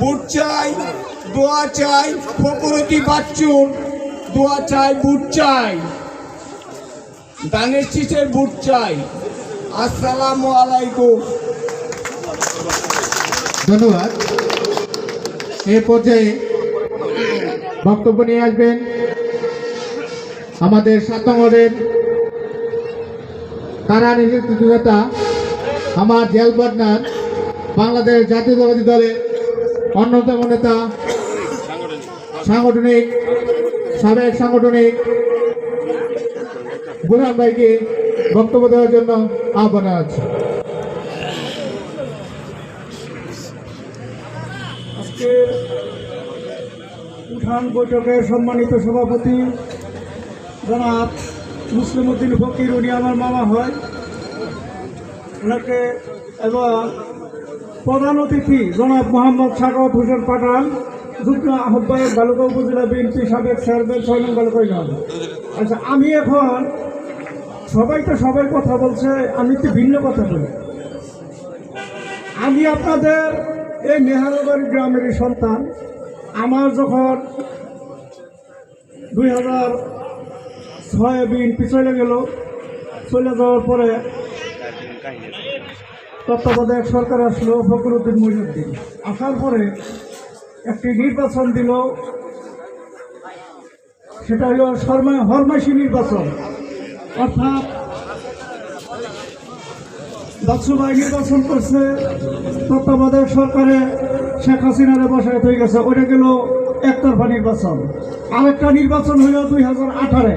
বুট চাই, দোয়া চাই, ফকরতি বাচ্চুর দোয়া চাই, বুট চাই, দানের শীষের বুট চাই। আসসালামু আলাইকুম। ধন্যবাদ। এই পর্যায়ে বক্তব্য নিয়ে আসবেন আমাদের 7 নম্বরের কারা নেতা আমার জেল পার্টনার বাংলাদেশ জাতীয়তাবাদী দলের অন্যতম নেতা, সাবেক সাংগঠনিক বুরহান ভাইকে বক্তব্য দেওয়ার জন্য আহ্বান আছে। আজকে উঠান বৈঠকের সম্মানিত সভাপতি জনাব মুসলিম উদ্দিন ফকির, উনি আমার মামা হয়, ওনাকে, এবং প্রধান অতিথি জনাব মোহাম্মদ সাখাওয়াত হোসেন পাঠান, যুগ্ম আহ্বায়ক বালুকা উপজেলা বিএনপি, সাবেক চেয়ারম্যান 6 নং বালুকা ইউনিয়ন। আচ্ছা, আমি এখন সবাই তো সবাই কথা বলছে, আমি একটু ভিন্ন কথা বলি। আমি আপনাদের এই মেহারবাড়ি গ্রামেরই সন্তান। আমার যখন 2006 বিএনপি চলে গেল, চলে যাওয়ার পরে তত্ত্বাবধায়ক সরকার আসলো ফখরুদ্দিন মঈনুদ্দিন। আসার পরে একটি নির্বাচন দিল, সেটা হলো হরমাইশি নির্বাচন, অর্থাৎ বাদশাবাই নির্বাচন করছে, তত্ত্বাবধায়ক সরকারে শেখ হাসিনারে বসায় হয়ে গেছে, ওইটা গেল একতরফা নির্বাচন। আরেকটা নির্বাচন হইল 2018